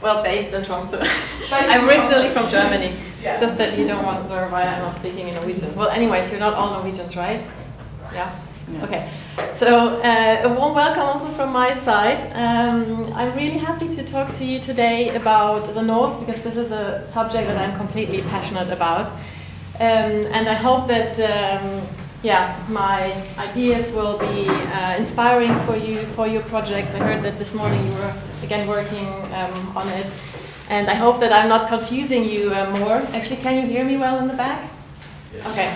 Well, based in Tromsø. I'm originally from Germany. Yeah. Just that you don't want to know why I'm not speaking in Norwegian. Well, anyways, you're not all Norwegians, right? Yeah? No. Okay. So, a warm welcome also from my side. I'm really happy to talk to you today about the North, because this is a subject that I'm completely passionate about. And I hope that my ideas will be inspiring for you, for your projects. I heard that this morning you were again working on it. And I hope that I'm not confusing you more. Actually, can you hear me well in the back? Yes. Okay.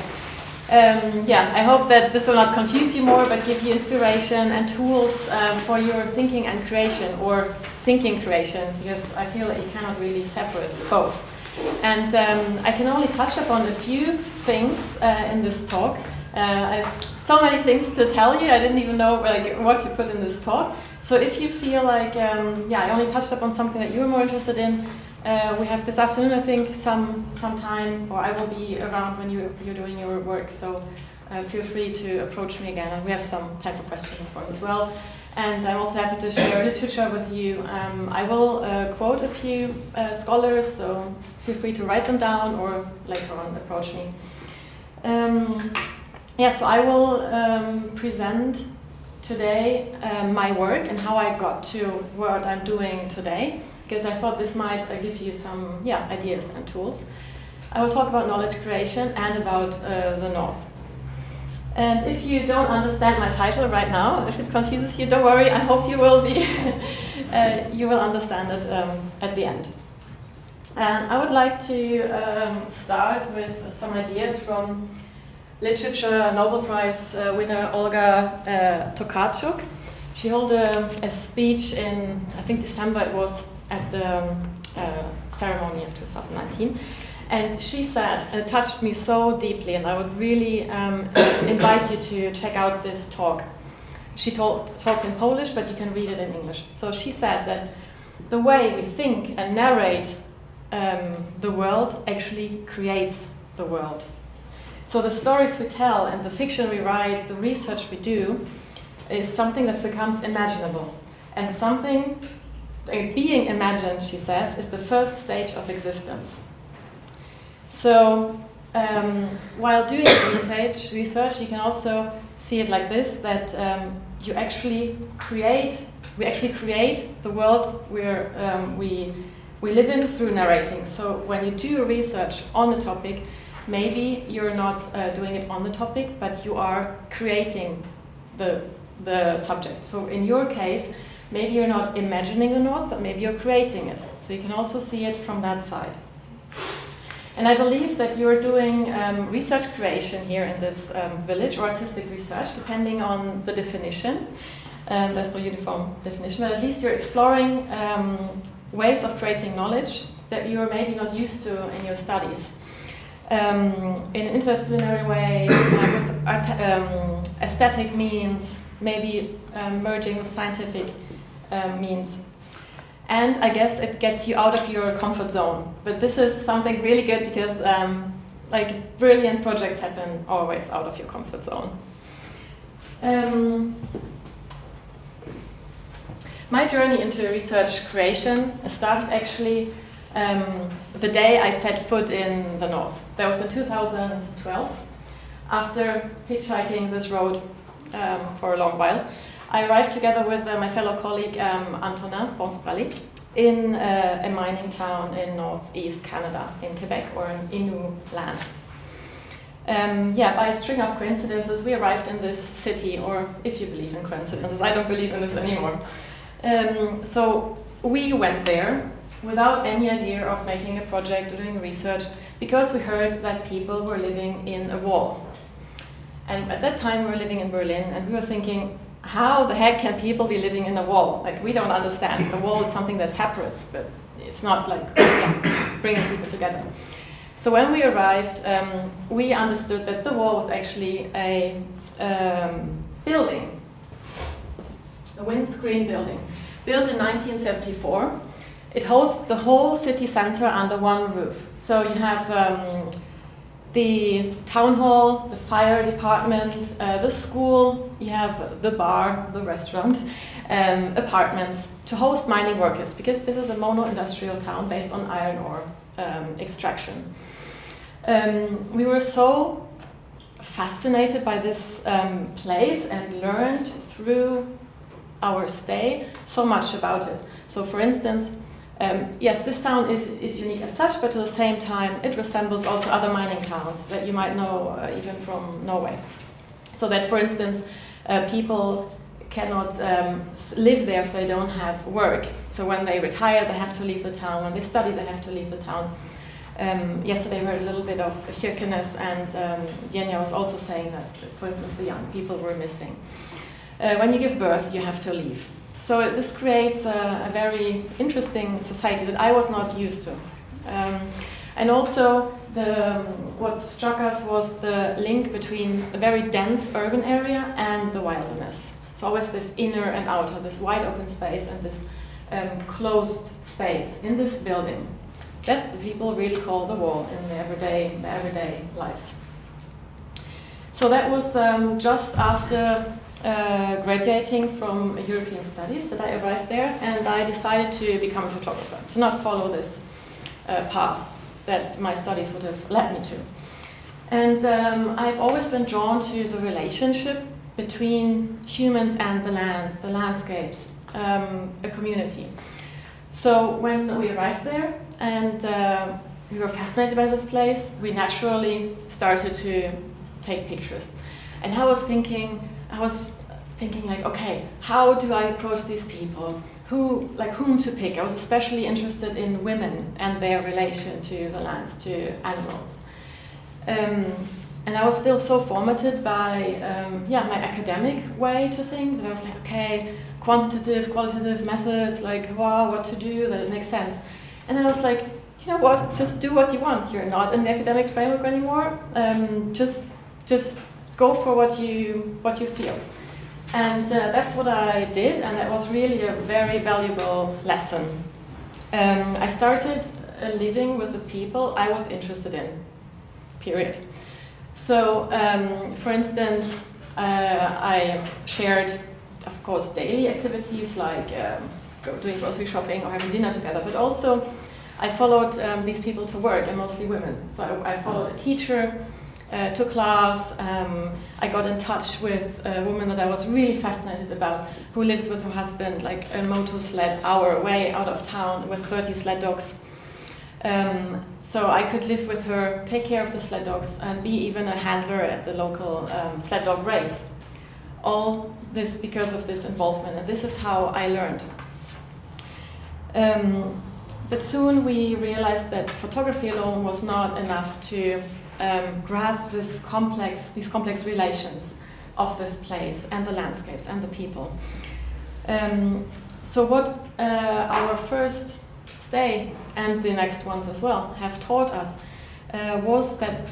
I hope that this will not confuse you more, but give you inspiration and tools for your thinking and creation, or thinking creation, because I feel that you cannot really separate both. And I can only touch upon a few things in this talk. I have so many things to tell you. I didn't even know what to put in this talk. So if you feel like, I only touched upon something that you're more interested in, we have this afternoon, I think, some time, or I will be around when you're doing your work. So feel free to approach me again, and we have some time for questions as well. And I'm also happy to share literature with you. I will quote a few scholars, so feel free to write them down or later on approach me. So I will present today my work and how I got to what I'm doing today, because I thought this might give you some ideas and tools. I will talk about knowledge creation and about the North. And if you don't understand my title right now, if it confuses you, don't worry. I hope you will be, you will understand it at the end. And I would like to start with some ideas from literature Nobel Prize winner Olga Tokarczuk. She held a speech in, I think December it was, at the ceremony of 2019. And she said, and it touched me so deeply, and I would really invite you to check out this talk. She talked in Polish, but you can read it in English. So she said that the way we think and narrate the world actually creates the world. So the stories we tell and the fiction we write, the research we do, is something that becomes imaginable. And something being imagined, she says, is the first stage of existence. So while doing research, you can also see it like this, that we actually create the world where we live in through narrating. So when you do research on a topic, maybe you're not doing it on the topic, but you are creating the subject. So in your case, maybe you're not imagining the North, but maybe you're creating it. So you can also see it from that side. And I believe that you're doing research creation here in this village, or artistic research, depending on the definition. There's no uniform definition, but at least you're exploring ways of creating knowledge that you're maybe not used to in your studies. In an interdisciplinary way, with aesthetic means, maybe merging with scientific means. And I guess it gets you out of your comfort zone. But this is something really good, because brilliant projects happen always out of your comfort zone. My journey into research creation started actually the day I set foot in the North. That was in 2012. After hitchhiking this road for a long while, I arrived together with my fellow colleague Antonin Bonsbrally in a mining town in northeast Canada, in Quebec, or in Innu land. By a string of coincidences, we arrived in this city, or if you believe in coincidences, I don't believe in this anymore. So we went there without any idea of making a project or doing research, because we heard that people were living in a wall. And at that time we were living in Berlin, and we were thinking, how the heck can people be living in a wall? Like, we don't understand. The wall is something that separates, but it's not like bringing people together. So when we arrived, we understood that the wall was actually a building, a windscreen building, built in 1974. It hosts the whole city center under one roof. So you have the town hall, the fire department, the school, you have the bar, the restaurant, apartments to host mining workers, because this is a mono-industrial town based on iron ore extraction. We were so fascinated by this place and learned through our stay so much about it. So for instance, yes, this town is unique as such, but at the same time it resembles also other mining towns that you might know even from Norway. So that, for instance, people cannot live there if they don't have work. So when they retire, they have to leave the town. When they study, they have to leave the town. Yesterday we heard a little bit of Kirkenes, and Jenja was also saying that, for instance, the young people were missing. When you give birth, you have to leave. So this creates a very interesting society that I was not used to. And also, what struck us was the link between a very dense urban area and the wilderness. So always this inner and outer, this wide open space and this closed space in this building that the people really call the wall in their everyday lives. So that was just after graduating from European Studies that I arrived there, and I decided to become a photographer, to not follow this path that my studies would have led me to. And I've always been drawn to the relationship between humans and the lands, the landscapes, a community. So when we arrived there and we were fascinated by this place, we naturally started to take pictures. And I was thinking like, okay, how do I approach these people? Whom to pick? I was especially interested in women and their relation to the lands, to animals. And I was still so formated by my academic way to think, that I was like, okay, quantitative, qualitative methods, like, wow, what to do, that it makes sense. And then I was like, you know what, just do what you want. You're not in the academic framework anymore. Just go for what you feel. And that's what I did, and that was really a very valuable lesson. I started living with the people I was interested in, period. So, for instance, I shared, of course, daily activities like doing grocery shopping or having dinner together, but also I followed these people to work, and mostly women. So I followed a teacher to class. I got in touch with a woman that I was really fascinated about, who lives with her husband like a motor sled hour away out of town with 30 sled dogs. So I could live with her, take care of the sled dogs, and be even a handler at the local sled dog race. All this because of this involvement, and this is how I learned. But soon we realized that photography alone was not enough to grasp these complex relations of this place and the landscapes and the people. So what our first stay and the next ones as well have taught us was that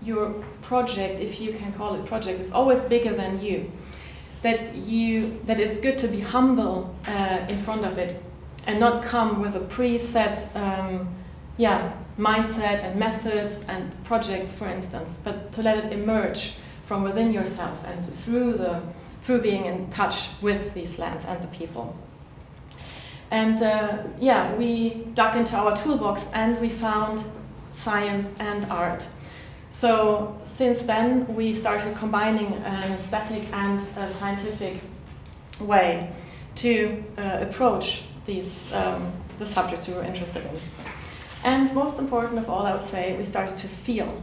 your project, if you can call it project, is always bigger than you. That it's good to be humble in front of it and not come with a preset mindset and methods and projects, for instance, but to let it emerge from within yourself and through being in touch with these lands and the people. And we dug into our toolbox and we found science and art. So since then we started combining an aesthetic and a scientific way to approach these the subjects we were interested in. And most important of all, I would say, we started to feel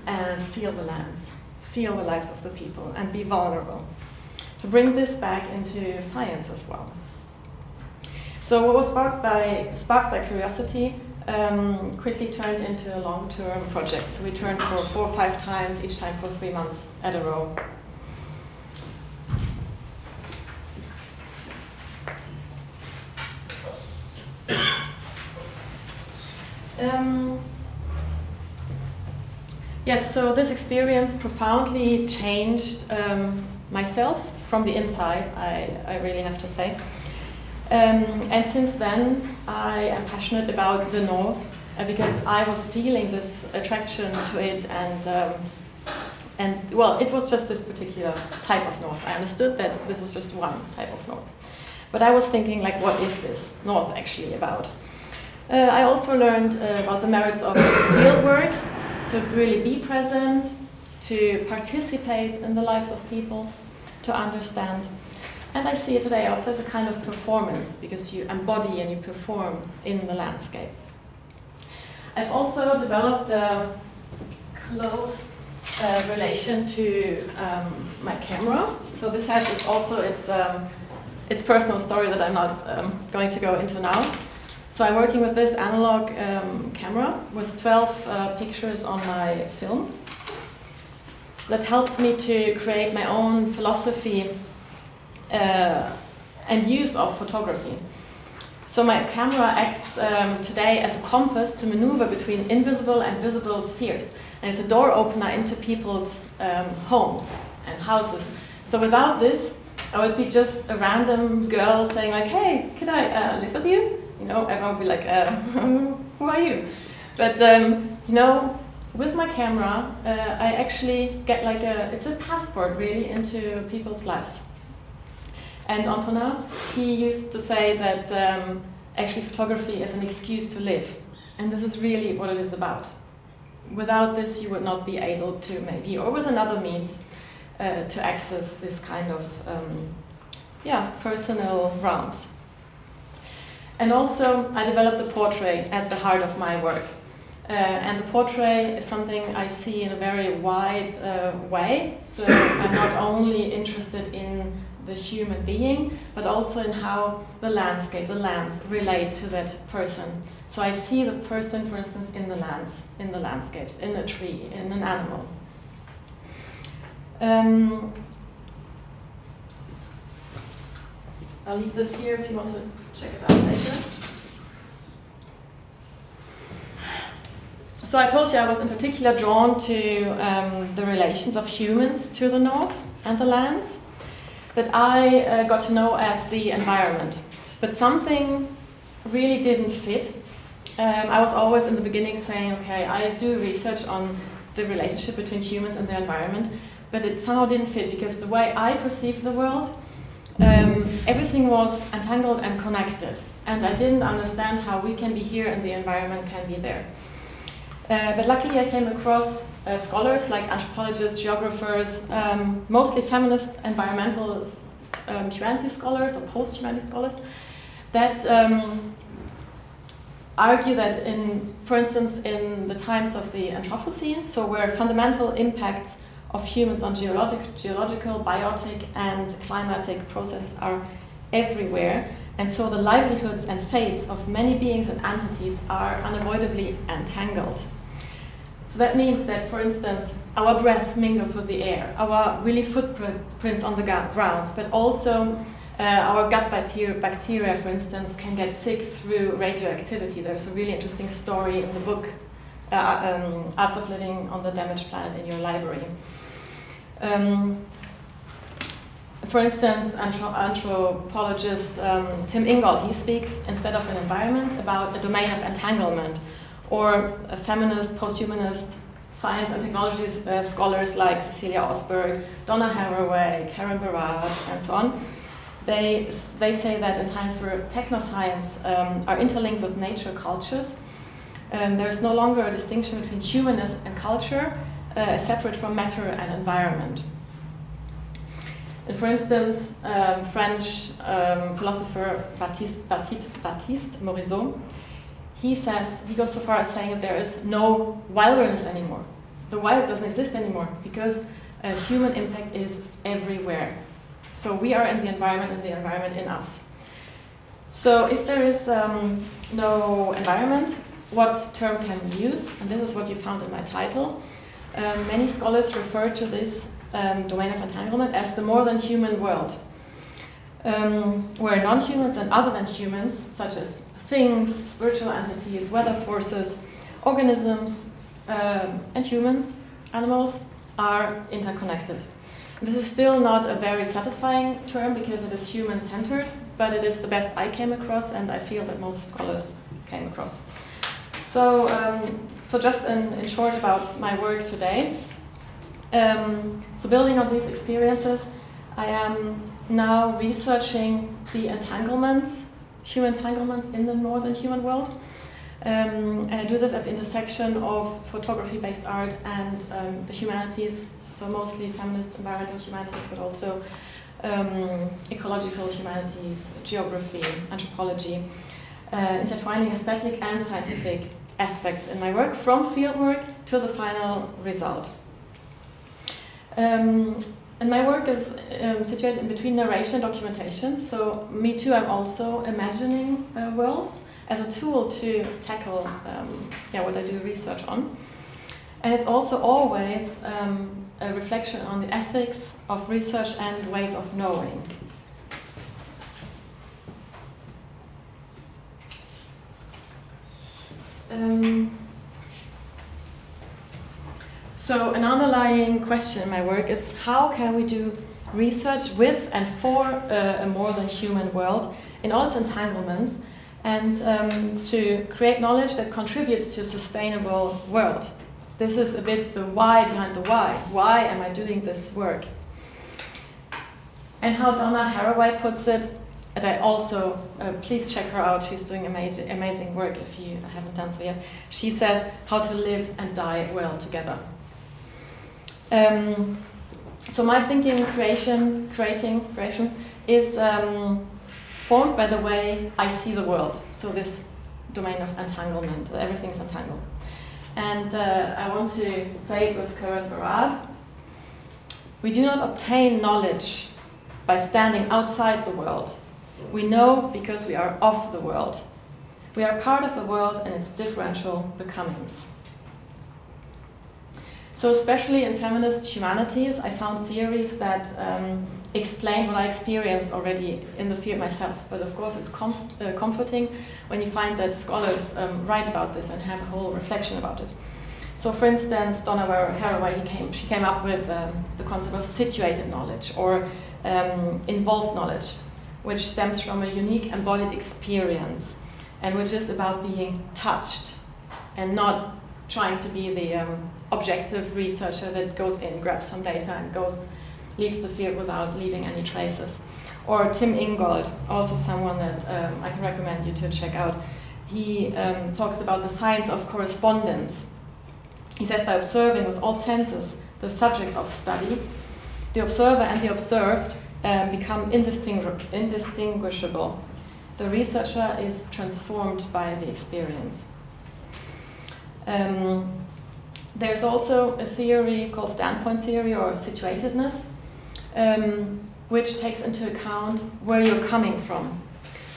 the lands, feel the lives of the people, and be vulnerable. To bring this back into science as well. So what was sparked by curiosity quickly turned into a long-term project. So we turned for 4 or 5 times, each time for 3 months at a row. Yes, so this experience profoundly changed myself from the inside, I really have to say. And since then, I am passionate about the North because I was feeling this attraction to it, and well, it was just this particular type of North. I understood that this was just one type of North. But I was thinking, like, what is this North actually about? I also learned about the merits of field work, to really be present, to participate in the lives of people, to understand. And I see it today also as a kind of performance, because you embody and you perform in the landscape. I've also developed a close relation to my camera. So this has its personal story that I'm not going to go into now. So I'm working with this analog camera with 12 pictures on my film that helped me to create my own philosophy and use of photography. So my camera acts today as a compass to maneuver between invisible and visible spheres. And it's a door opener into people's homes and houses. So without this, I would be just a random girl saying like, hey, could I live with you? You know, everyone would be like, who are you? But, you know, with my camera, I actually get like it's a passport really into people's lives. And Antonin, he used to say that actually photography is an excuse to live. And this is really what it is about. Without this, you would not be able to maybe, or with another means, to access this kind of personal realms. And also, I developed the portrait at the heart of my work. And the portrait is something I see in a very wide way. So I'm not only interested in the human being, but also in how the landscape, the lands relate to that person. So I see the person, for instance, in the landscapes, in a tree, in an animal. I'll leave this here if you want to check it out later. So I told you I was in particular drawn to the relations of humans to the north and the lands that I got to know as the environment. But something really didn't fit. I was always in the beginning saying, okay, I do research on the relationship between humans and their environment, but it somehow didn't fit because the way I perceived the world, everything was entangled and connected. And I didn't understand how we can be here and the environment can be there. But luckily I came across scholars like anthropologists, geographers, mostly feminist environmental humanities scholars or post-humanities scholars that argue that for instance, in the times of the Anthropocene, so where fundamental impacts of humans on geological, biotic and climatic processes are everywhere, and so the livelihoods and fates of many beings and entities are unavoidably entangled. So that means that, for instance, our breath mingles with the air, our really footprints on the grounds, but also our gut bacteria, for instance, can get sick through radioactivity. There's a really interesting story in the book, Arts of Living on the Damaged Planet, in your library. For instance, anthropologist Tim Ingold, he speaks, instead of an environment, about a domain of entanglement. Or a feminist, post-humanist science and technology scholars like Cecilia Osberg, Donna Haraway, Karen Barad, and so on. They say that in times where technoscience are interlinked with nature cultures, there's no longer a distinction between humanness and culture, separate from matter and environment. And for instance, French philosopher Baptiste Morisot, he goes so far as saying that there is no wilderness anymore. The wild doesn't exist anymore because human impact is everywhere. So we are in the environment and the environment in us. So if there is no environment, what term can we use? And this is what you found in my title. Many scholars refer to this domain of entanglement as the more than human world, where non-humans and other than humans, such as things, spiritual entities, weather forces, organisms, and humans, animals, are interconnected. This is still not a very satisfying term because it is human-centered, but it is the best I came across, and I feel that most scholars came across. So, just in short about my work today. So building on these experiences, I am now researching the entanglements, human entanglements in the northern human world. And I do this at the intersection of photography-based art and the humanities, so mostly feminist environmental humanities, but also ecological humanities, geography, anthropology, intertwining aesthetic and scientific aspects in my work, from fieldwork to the final result. And my work is situated in between narration and documentation, so me too, I'm also imagining worlds as a tool to tackle what I do research on. And it's also always a reflection on the ethics of research and ways of knowing. So an underlying question in my work is, how can we do research with and for a more than human world in all its entanglements, and to create knowledge that contributes to a sustainable world? This is a bit the why behind the why. Why am I doing this work? And how Donna Haraway puts it, and I also, please check her out, she's doing amazing work if you haven't done so yet. She says, how to live and die well together. So my thinking, creating is formed by the way I see the world. So this domain of entanglement, everything's entangled. And I want to say it with Karen Barad. We do not obtain knowledge by standing outside the world. We know because we are of the world. We are part of the world and its differential becomings. So especially in feminist humanities, I found theories that explain what I experienced already in the field myself. But of course it's comforting when you find that scholars write about this and have a whole reflection about it. So for instance, Donna Haraway, she came up with the concept of situated knowledge, or involved knowledge, which stems from a unique embodied experience, and which is about being touched and not trying to be the objective researcher that goes in, grabs some data and leaves the field without leaving any traces. Or Tim Ingold, also someone that I can recommend you to check out. He talks about the science of correspondence. He says, by observing with all senses the subject of study, the observer and the observed become indistinguishable. The researcher is transformed by the experience. There's also a theory called standpoint theory, or situatedness, which takes into account where you're coming from.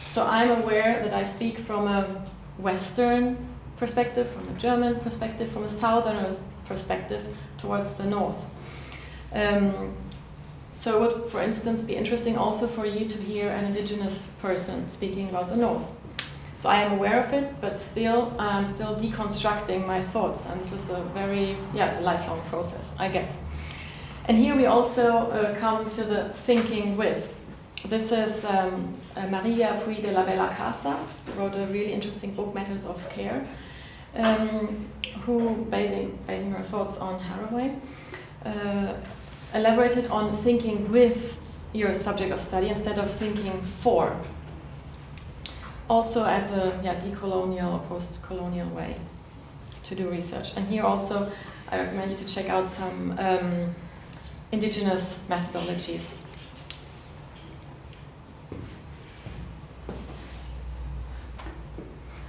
So I'm aware that I speak from a Western perspective, from a German perspective, from a Southern perspective towards the North. So it would, for instance, be interesting also for you to hear an indigenous person speaking about the North. So I am aware of it, but still, I'm still deconstructing my thoughts, and this is a very, it's a lifelong process, I guess. And here we also come to the thinking with. This is Maria Puy de la Bella Casa, who wrote a really interesting book, Matters of Care, who, basing her thoughts on Haraway, elaborated on thinking with your subject of study instead of thinking for. Also as a decolonial or post-colonial way to do research. And here also I recommend you to check out some indigenous methodologies.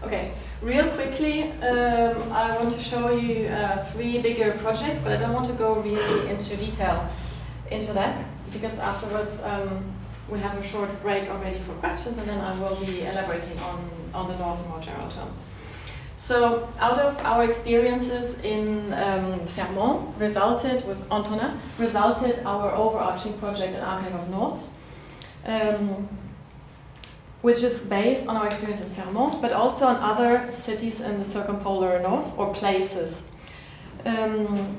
Okay, real quickly, I want to show you 3 bigger projects, but I don't want to go really into detail into that, because afterwards we have a short break already for questions, and then I will be elaborating on the North in more general terms. So out of our experiences in Fermont resulted our overarching project, An Archive of Norths, which is based on our experience in Fermont, but also on other cities in the circumpolar north, or places. And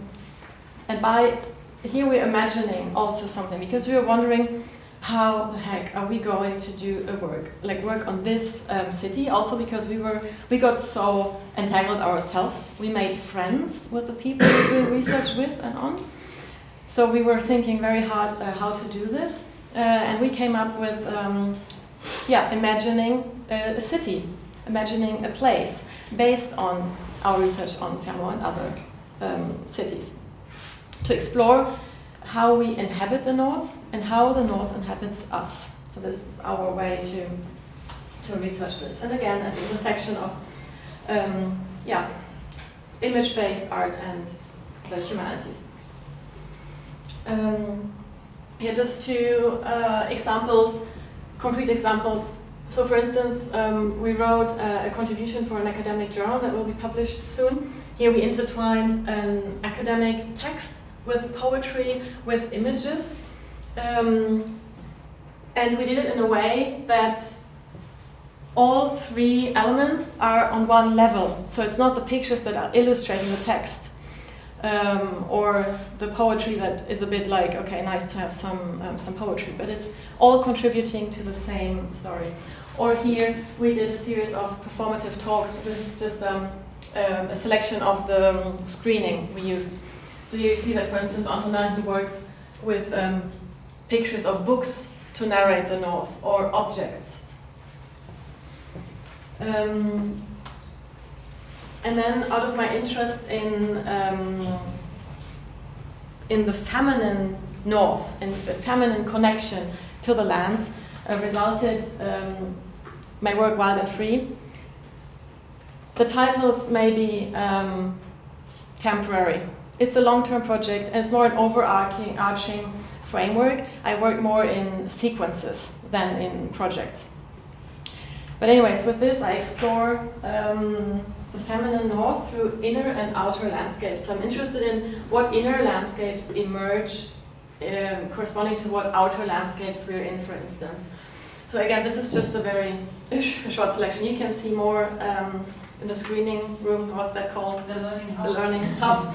by here we're imagining also something, because we were wondering, how the heck are we going to do a work on this city? Also because we got so entangled ourselves. We made friends with the people we were doing research with and on. So we were thinking very hard how to do this. and we came up with imagining a city, imagining a place based on our research on Fermo and other cities, to explore how we inhabit the North and how the North inhabits us. So this is our way to research this. And again, at the intersection of image-based art and the humanities. Here just two examples, concrete examples. So for instance, we wrote a contribution for an academic journal that will be published soon. Here we intertwined an academic text with poetry, with images. And we did it in a way that all three elements are on one level. So it's not the pictures that are illustrating the text, or the poetry that is a bit like, okay, nice to have some poetry, but it's all contributing to the same story. Or here we did a series of performative talks. This is just a selection of the screening we used. So here you see that, for instance, Antonin, he works with pictures of books to narrate the North, or objects. And then, out of my interest in the feminine North, in the feminine connection to the lands, resulted my work Wild and Free. The titles may be temporary. It's a long-term project, and it's more an overarching framework. I work more in sequences than in projects. But anyways, with this I explore the feminine North through inner and outer landscapes. So I'm interested in what inner landscapes emerge corresponding to what outer landscapes we're in, for instance. So again, this is just a very short selection. You can see more in the screening room. What's that called? The Learning Hub. The Learning Hub.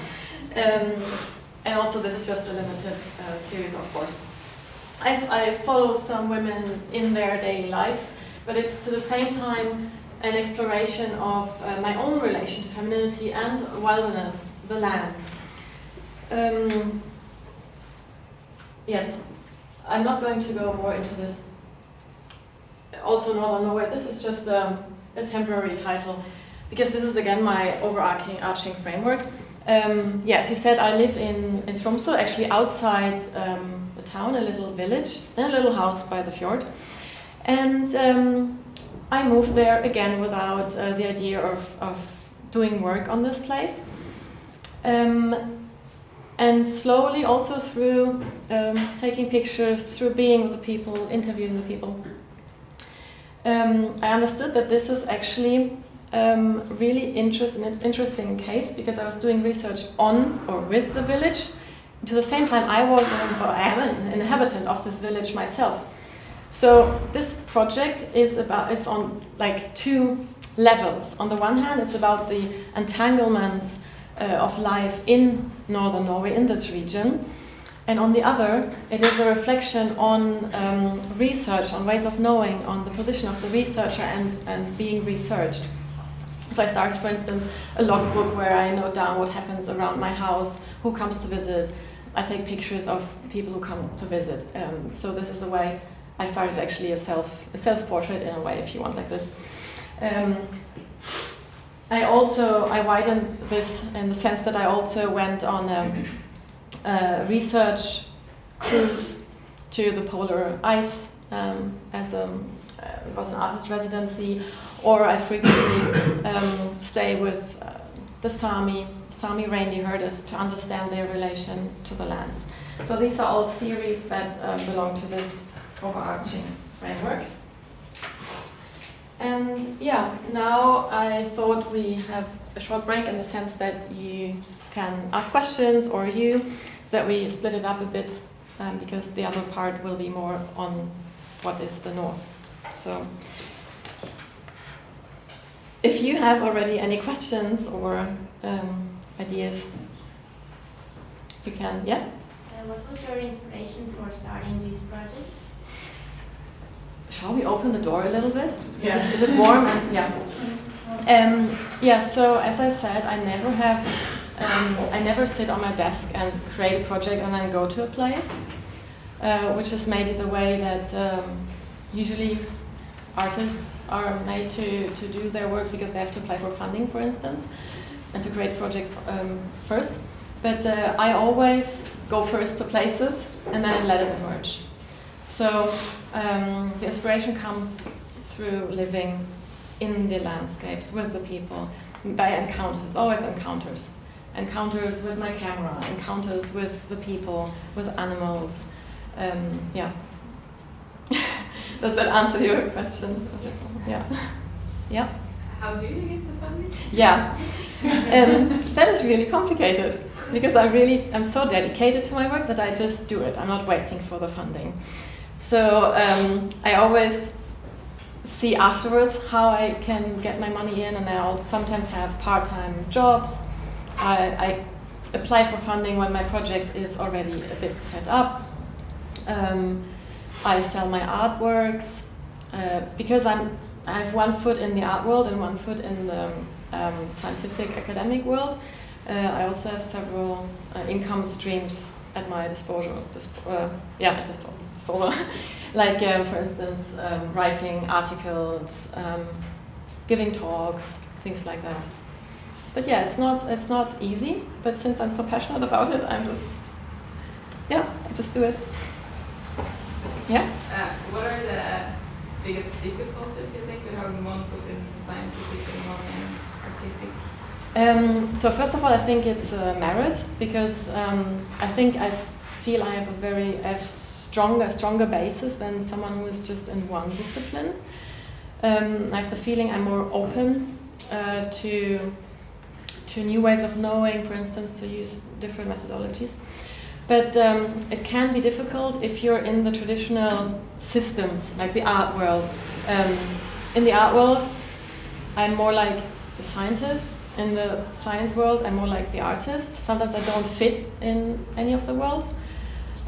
And also this is just a limited series, of course. I follow some women in their daily lives, but it's to the same time an exploration of my own relation to femininity and wilderness, the lands. Yes, I'm not going to go more into this. Also Northern Norway, this is just a temporary title, because this is again my overarching framework. As you said, I live in Tromsø, actually outside the town, a little village, and a little house by the fjord. And I moved there again without the idea of doing work on this place. And slowly also through taking pictures, through being with the people, interviewing the people, I understood that this is actually really interesting case, because I was doing research on or with the village. To the same time, I am an inhabitant of this village myself. So this project is on like two levels. On the one hand, it's about the entanglements of life in northern Norway, in this region. And on the other, it is a reflection on research, on ways of knowing, on the position of the researcher and being researched. So I started, for instance, a logbook where I note down what happens around my house, who comes to visit. I take pictures of people who come to visit. So this is a way I started actually a self-portrait in a way, if you want, like this. I widened this in the sense that I also went on a research cruise to the polar ice it was an artist residency, or I frequently stay with the Sami reindeer herders to understand their relation to the lands. So these are all series that belong to this overarching framework. And now I thought we have a short break, in the sense that you can ask questions, or that we split it up a bit, because the other part will be more on what is the North. So if you have already any questions or ideas, you can, What was your inspiration for starting these projects? Shall we open the door a little bit? Yeah. Is it warm? So as I said, I never sit on my desk and create a project and then go to a place. which is maybe the way that usually artists are made to do their work, because they have to apply for funding, for instance, and to create a project first. But I always go first to places and then let it emerge. So the inspiration comes through living in the landscapes with the people, by encounters. It's always encounters. Encounters with my camera, encounters with the people, with animals. Yeah. Does that answer your question? Yes. Yeah. Yeah. How do you get the funding? Yeah. That is really complicated, because I'm so dedicated to my work that I just do it. I'm not waiting for the funding. So I always see afterwards how I can get my money in, and I also sometimes have part-time jobs. I apply for funding when my project is already a bit set up. I sell my artworks because I have one foot in the art world and one foot in the scientific academic world. I also have several income streams at my disposal. Like for instance, writing articles, giving talks, things like that. But yeah, it's not easy. But since I'm so passionate about it, I just do it. Yeah. What are the biggest difficulties you think with having one foot in scientific and one in artistic? So first of all, I think it's merit, because I feel I have a stronger basis than someone who is just in one discipline. I have the feeling I'm more open to new ways of knowing, for instance, to use different methodologies. But it can be difficult if you're in the traditional systems, like the art world. In the art world, I'm more like the scientist. In the science world, I'm more like the artist. Sometimes I don't fit in any of the worlds.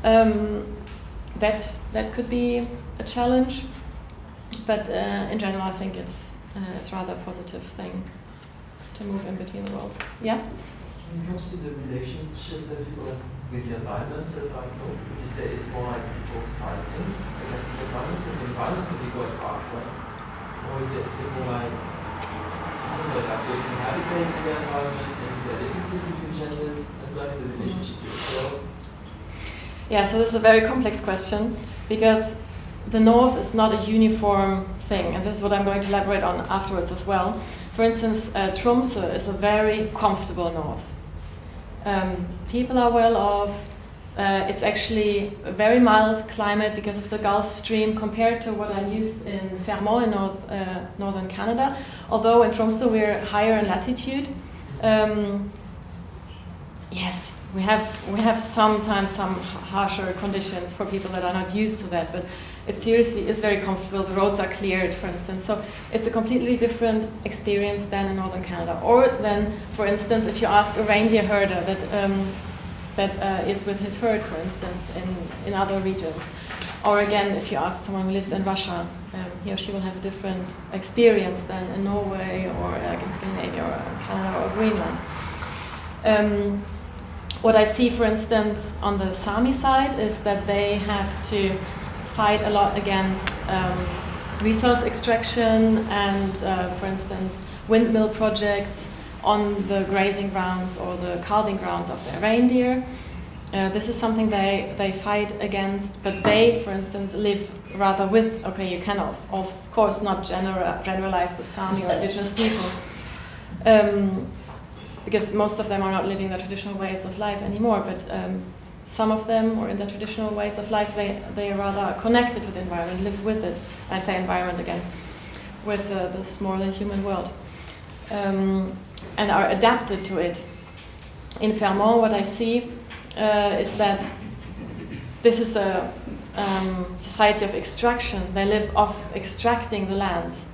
That could be a challenge. But in general, I think it's rather a positive thing to move in between the worlds. Yeah? When it comes to the relationship that people have with the environment, so would you say it's more like people fighting against the environment? Because the environment can be quite hard, right? Or is it more like, I don't know, like you're inhabiting the environment, and is there differences between genders as well in the relationship yourself? Yeah, so this is a very complex question, because the North is not a uniform thing, and this is what I'm going to elaborate on afterwards as well. For instance, Tromsø is a very comfortable North. People are well off. It's actually a very mild climate because of the Gulf Stream compared to what I'm used in Fermont in northern Canada. Although in Tromsø we're higher in latitude. Yes, we have sometimes some harsher conditions for people that are not used to that, but it seriously is very comfortable. The roads are cleared, for instance. So it's a completely different experience than in northern Canada. Or then, for instance, if you ask a reindeer herder that is with his herd, for instance, in other regions. Or again, if you ask someone who lives in Russia, he or she will have a different experience than in Norway or like in Scandinavia or Canada or Greenland. What I see, for instance, on the Sami side is that they have to fight a lot against resource extraction and, for instance, windmill projects on the grazing grounds or the calving grounds of their reindeer. This is something they fight against, but they, for instance, live rather with, okay, you can of course not generalize the Sami or indigenous people, because most of them are not living their traditional ways of life anymore, but some of them, or in their traditional ways of life, they are rather connected to the environment, live with it. I say environment again, with this more than human world, and are adapted to it. In Fermont, what I see is that this is a society of extraction. They live off extracting the lands,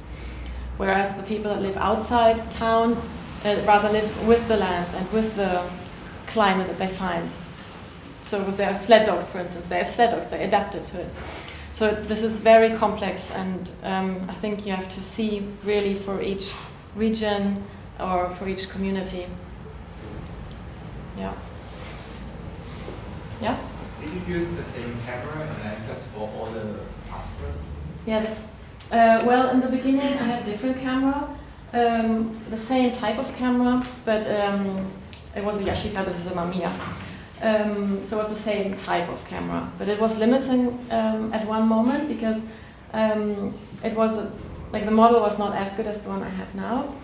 whereas the people that live outside town rather live with the lands and with the climate that they find. So with their sled dogs, for instance, they have sled dogs, they adapted to it. So this is very complex, and I think you have to see really for each region or for each community. Yeah. Yeah? Did you use the same camera and access for all the passport? Yes. Well, in the beginning I had a different camera, the same type of camera, but it was a Yashica, this is a Mamiya. So it was the same type of camera, but it was limiting at one moment because it was like the model was not as good as the one I have now,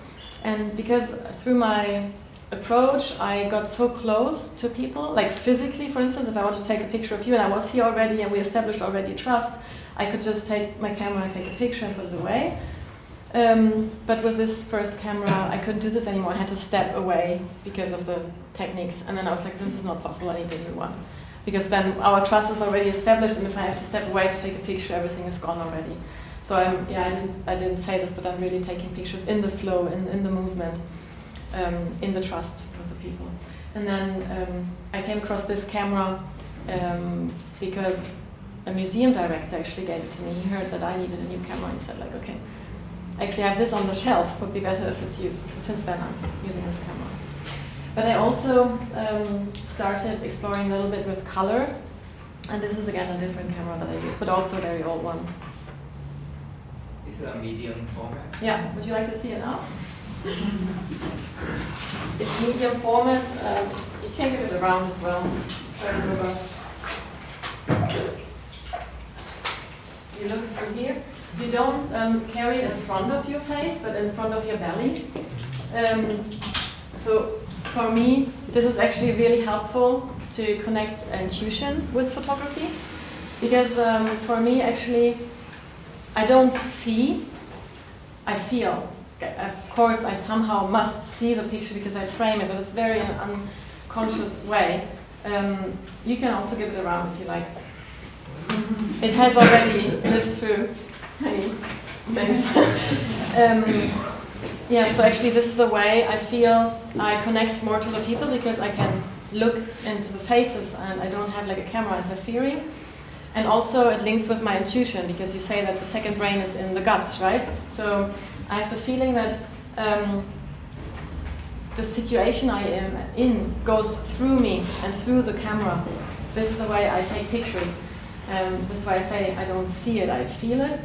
and because through my approach I got so close to people, like physically, for instance, if I wanted to take a picture of you and I was here already and we established already trust, I could just take my camera and take a picture and put it away. But with this first camera, I couldn't do this anymore. I had to step away because of the techniques. And then I was like, this is not possible, I need a new one. Because then our trust is already established, and if I have to step away to take a picture, everything is gone already. So I didn't say this, but I'm really taking pictures in the flow, in the movement, in the trust with the people. And then I came across this camera because a museum director actually gave it to me. He heard that I needed a new camera and said like, okay, I actually have this on the shelf, would be better if it's used. And since then I'm using this camera. But I also started exploring a little bit with color, and this is again a different camera that I use, but also a very old one. Is it a medium format? Yeah, would you like to see it now? It's medium format, you can get it around as well, very robust. You look through here. You don't carry it in front of your face, but in front of your belly. So for me, this is actually really helpful to connect intuition with photography, because for me, actually, I don't see, I feel. Of course, I somehow must see the picture because I frame it, but it's very in an unconscious way. You can also give it around if you like. It has already lived through many things. Yeah, so actually this is a way I feel I connect more to the people, because I can look into the faces and I don't have like a camera interfering. And also it links with my intuition, because you say that the second brain is in the guts, right? So I have the feeling that the situation I am in goes through me and through the camera. This is the way I take pictures. This is why I say I don't see it, I feel it.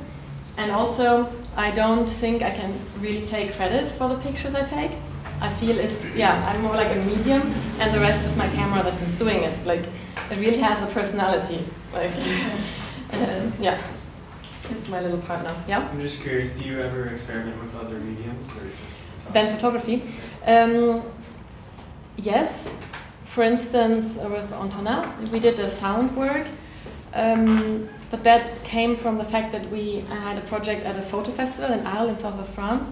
And also, I don't think I can really take credit for the pictures I take. I feel it's, yeah, I'm more like a medium, and the rest is my camera that is doing it. Like, it really has a personality. Like, yeah, it's my little partner. Yeah. I'm just curious, do you ever experiment with other mediums or just photography? Yes. For instance, with Antonin, we did a sound work. But that came from the fact that we had a project at a photo festival in Arles in south of France,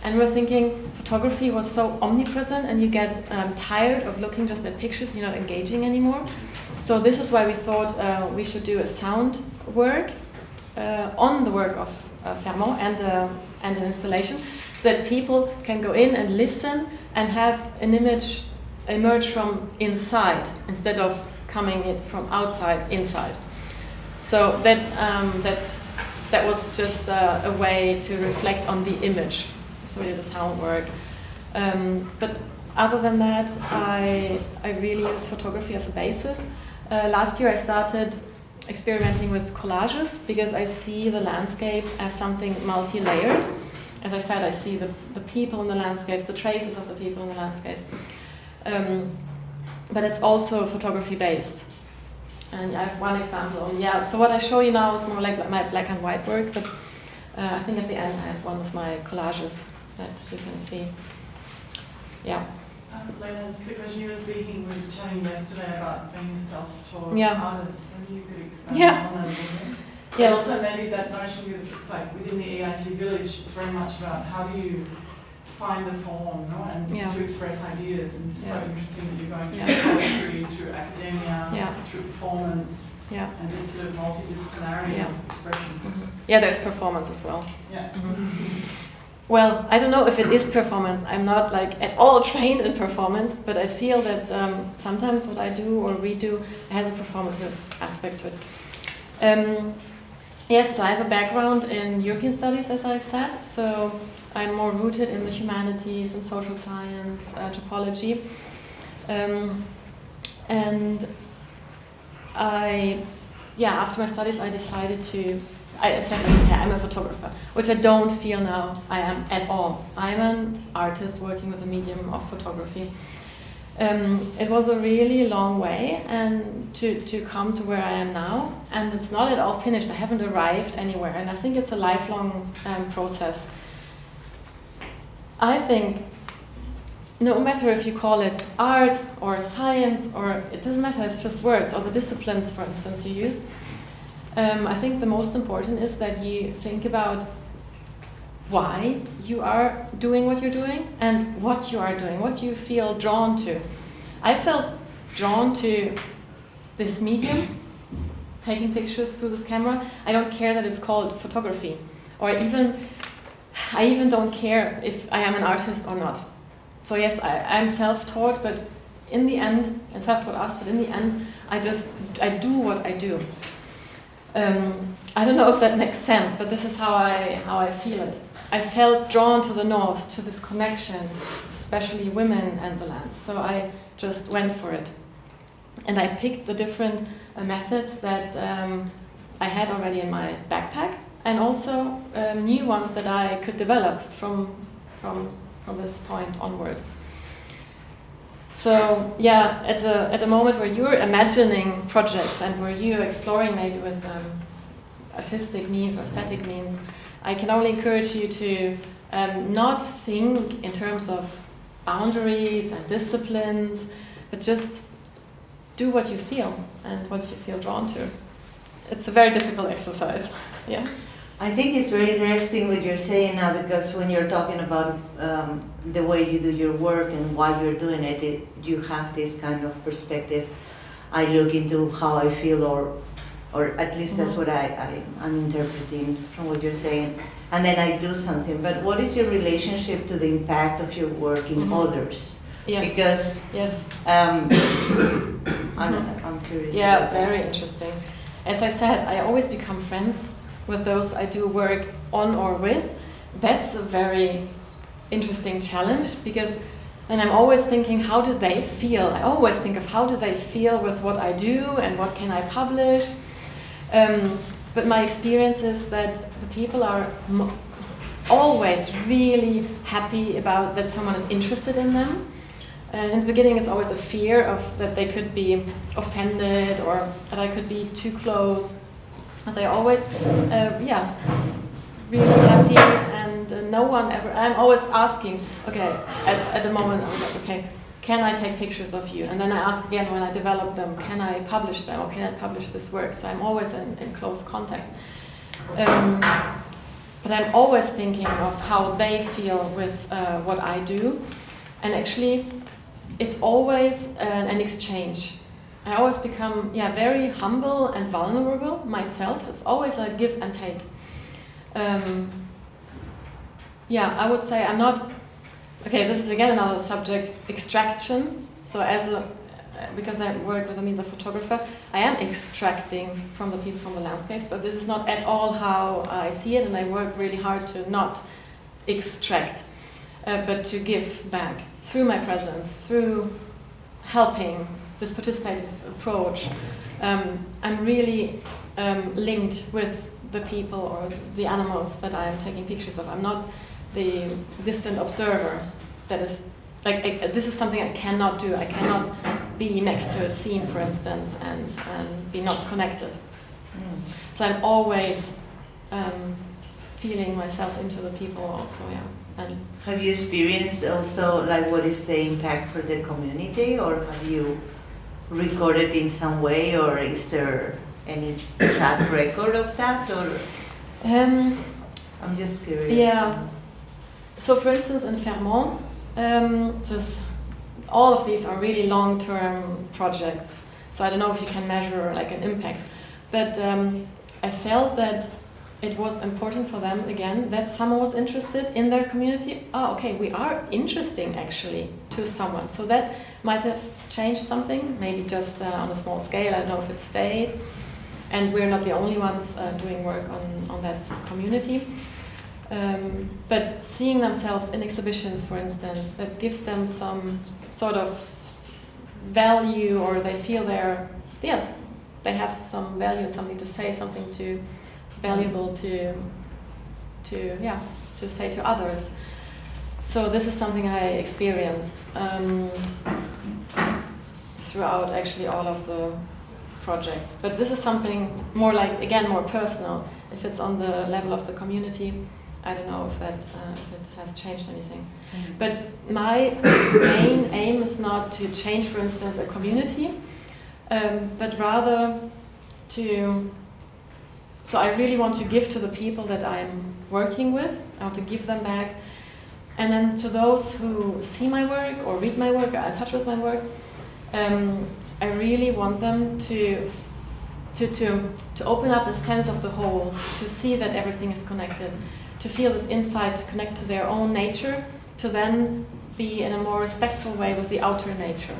and we were thinking photography was so omnipresent and you get tired of looking just at pictures, you're not engaging anymore. So this is why we thought we should do a sound work on the work of Fermont and an installation, so that people can go in and listen and have an image emerge from inside instead of coming in from outside inside. So that was just a way to reflect on the image. So we did the sound work. But other than that, I really use photography as a basis. Last year I started experimenting with collages, because I see the landscape as something multi-layered. As I said, I see the people in the landscapes, the traces of the people in the landscape. But it's also photography based. And I have one example. Yeah, so what I show you now is more like my black and white work, but I think at the end I have one of my collages that you can see. Yeah. Lena, just a question. You were speaking, we were chatting yesterday about being a self-taught artist. Maybe you could expand on that a little bit. Yes. Also maybe that notion, because it's like within the EIT village, it's very much about how do you find a form, no? And to express ideas. And it's so interesting that you're going through poetry, through academia, through performance, and this sort of multidisciplinary expression. Yeah, there's performance as well. Yeah. Well, I don't know if it is performance. I'm not like at all trained in performance, but I feel that sometimes what I do or we do has a performative aspect to it. Yes, so I have a background in European studies, as I said, so I'm more rooted in the humanities and social science, anthropology. And after my studies, I decided I said, okay, I'm a photographer, which I don't feel now I am at all. I'm an artist working with the medium of photography. It was a really long way and to come to where I am now, and it's not at all finished. I haven't arrived anywhere, and I think it's a lifelong process. I think no matter if you call it art or science, or it doesn't matter, it's just words, or the disciplines, for instance, you use. I think the most important is that you think about why you are doing what you're doing and what you are doing, what you feel drawn to. I felt drawn to this medium, taking pictures through this camera. I don't care that it's called photography, or I even don't care if I am an artist or not. So yes, I'm self-taught, but in the end, and self-taught artist, but in the end, I do what I do. I don't know if that makes sense, but this is how I feel it. I felt drawn to the north, to this connection, especially women and the land. So I just went for it. And I picked the different methods that I had already in my backpack, and also new ones that I could develop from this point onwards. So yeah, at a moment where you're imagining projects and where you're exploring maybe with artistic means or aesthetic means, I can only encourage you to not think in terms of boundaries and disciplines, but just do what you feel and what you feel drawn to. It's a very difficult exercise. Yeah. I think it's very interesting what you're saying now, because when you're talking about the way you do your work and why you're doing it, you have this kind of perspective. I look into how I feel, or at least that's what I'm interpreting from what you're saying, and then I do something. But what is your relationship to the impact of your work in others? Yes. Because yes. I'm curious. Yeah, about very that. interesting. As I said, I always become friends with those I do work on or with. That's a very interesting challenge, because then I'm always thinking, how do they feel? I always think of how do they feel with what I do and what can I publish. But my experience is that the people are always really happy about that someone is interested in them. And in the beginning, it's always a fear of that they could be offended or that I could be too close. But they always, really happy, and no one ever. I'm always asking. Okay, at the moment, I was like, okay, can I take pictures of you? And then I ask again when I develop them, can I publish them, or can I publish this work? So I'm always in close contact. But I'm always thinking of how they feel with what I do, and actually, it's always an exchange. I always become very humble and vulnerable myself. It's always a give and take. I would say I'm not. Okay, this is again another subject: extraction. So because I work with a means of photographer, I am extracting from the people, from the landscapes. But this is not at all how I see it, and I work really hard to not extract, but to give back through my presence, through helping. This participative approach, I'm really linked with the people or the animals that I'm taking pictures of. I'm not the distant observer. That is like this is something I cannot do. I cannot be next to a scene, for instance, and be not connected. So I'm always feeling myself into the people also. Yeah. And have you experienced also like what is the impact for the community, or have you recorded in some way, or is there any track record of that, or I'm just curious. Yeah. So for instance in Fermont, all of these are really long-term projects, so I don't know if you can measure like an impact, but I felt that it was important for them again that someone was interested in their community. Oh, okay, we are interesting actually to someone, so that might have changed something, maybe just on a small scale. I don't know if it stayed, and we're not the only ones doing work on that community. But seeing themselves in exhibitions, for instance, that gives them some sort of value, or they feel they're they have some value, something to say, something to valuable to say to others. So this is something I experienced throughout actually all of the projects. But this is something more like, again, more personal. If it's on the level of the community, I don't know if that if it has changed anything. But my main aim is not to change, for instance, a community, but rather to. So I really want to give to the people that I'm working with. I want to give them back, and then to those who see my work or read my work or are in touch with my work, I really want them to open up a sense of the whole, to see that everything is connected, to feel this insight, to connect to their own nature, to then be in a more respectful way with the outer nature.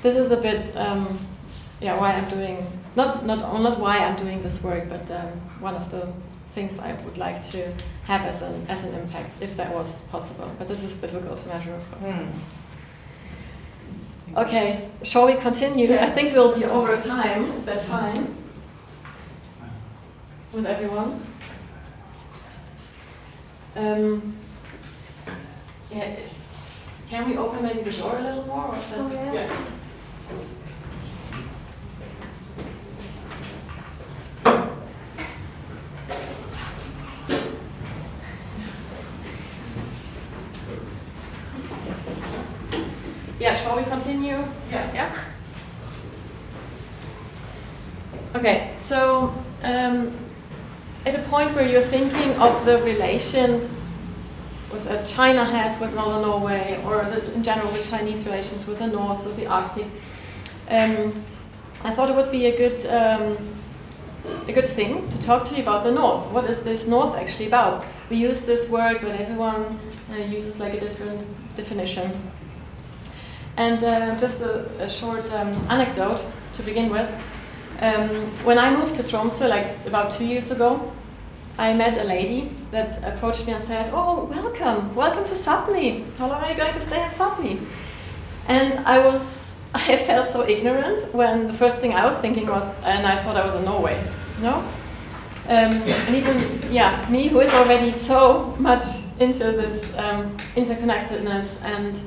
This is a bit, why I'm doing, not why I'm doing this work, but one of the things I would like to have as an impact, if that was possible. But this is difficult to measure, of course. Okay, shall we continue? I think we'll be over time. Is that fine with everyone? Can we open maybe the door a little more? Or is that Yeah. Yeah, shall we continue? Yeah. Okay, so at a point where you're thinking of the relations with China has with Northern Norway, or in general the Chinese relations with the North, with the Arctic, I thought it would be a good thing to talk to you about the North. What is this North actually about? We use this word, but everyone uses like a different definition. And just a short anecdote to begin with. When I moved to Tromsø, like about 2 years ago, I met a lady that approached me and said, "Oh, welcome to Sápmi. How long are you going to stay in Sápmi?" And I felt so ignorant when the first thing I was thinking was, and I thought I was in Norway, no? And even, me who is already so much into this interconnectedness and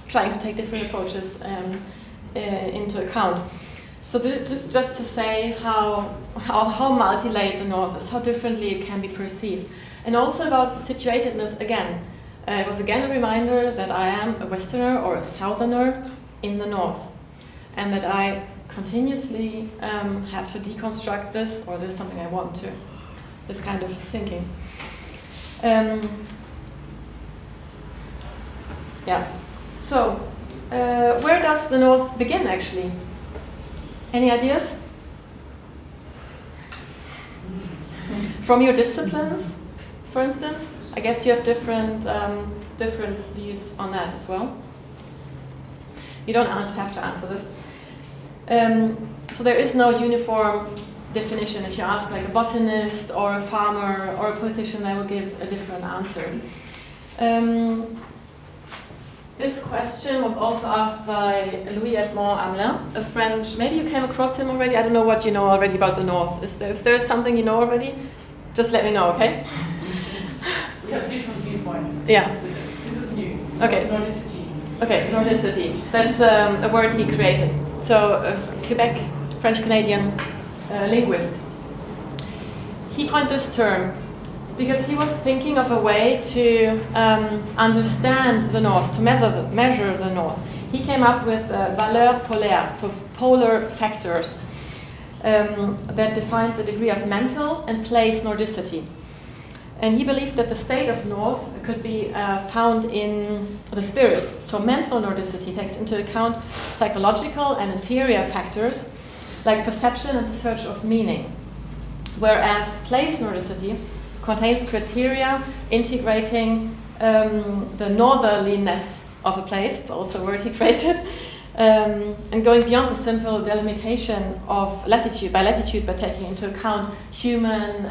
trying to take different approaches into account. So just to say how multi-layered the North is, how differently it can be perceived. And also about the situatedness again. It was again a reminder that I am a Westerner or a Southerner in the North. And that I continuously have to deconstruct this, or there's something I want to, this kind of thinking. So, where does the North begin actually? Any ideas? From your disciplines, for instance? I guess you have different views on that as well. You don't have to answer this. So there is no uniform definition. If you ask like a botanist or a farmer or a politician, they will give a different answer. This question was also asked by Louis-Edmond Amelin, a French, maybe you came across him already, I don't know what you know already about the North. If there's something you know already, just let me know, okay? We have different viewpoints. Yeah. This is new. Okay. Nordicity. Okay, Nordicity. That's a word he created. So, Quebec, French-Canadian linguist. He coined this term because he was thinking of a way to understand the North, to measure the North. He came up with valeurs polaires, so polar factors that defined the degree of mental and place Nordicity. And he believed that the state of North could be found in the spirits. So mental Nordicity takes into account psychological and interior factors like perception and the search of meaning. Whereas place Nordicity contains criteria integrating the northerliness of a place, it's also a word he created, and going beyond the simple delimitation of latitude, but taking into account human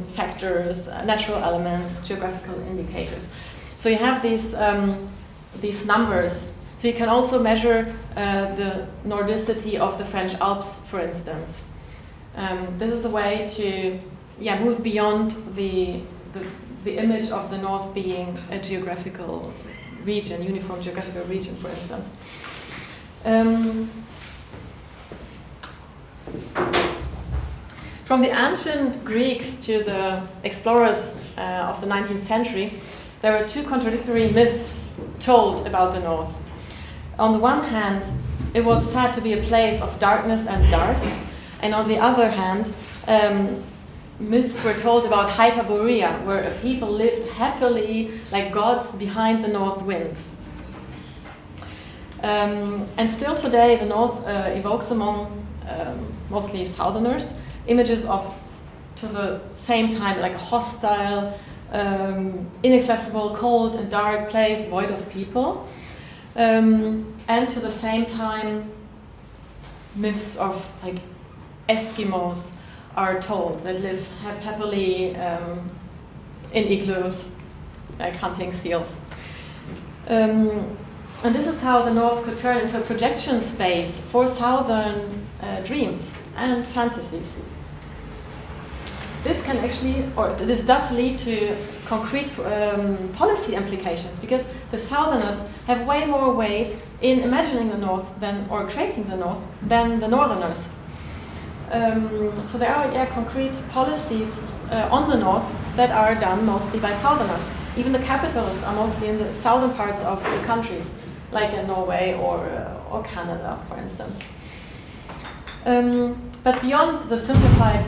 factors, natural elements, geographical indicators. So you have these numbers So you can also measure the nordicity of the French Alps, for instance. This is a way to move beyond the image of the North being a geographical region, uniform geographical region, for instance. From the ancient Greeks to the explorers of the 19th century, there were two contradictory myths told about the North. On the one hand, it was said to be a place of darkness and dearth, and on the other hand, myths were told about Hyperborea, where a people lived happily like gods behind the north winds. And still today, the North evokes among mostly Southerners images of, to the same time, like a hostile, inaccessible, cold and dark place void of people. And to the same time, myths of like Eskimos are told that live happily in igloos, like hunting seals. And this is how the North could turn into a projection space for Southern dreams and fantasies. This can actually, or this does lead to concrete policy implications, because the Southerners have way more weight in imagining the North or creating the North than the Northerners. So there are concrete policies on the North that are done mostly by Southerners. Even the capitals are mostly in the southern parts of the countries, like in Norway or Canada, for instance. But beyond the simplified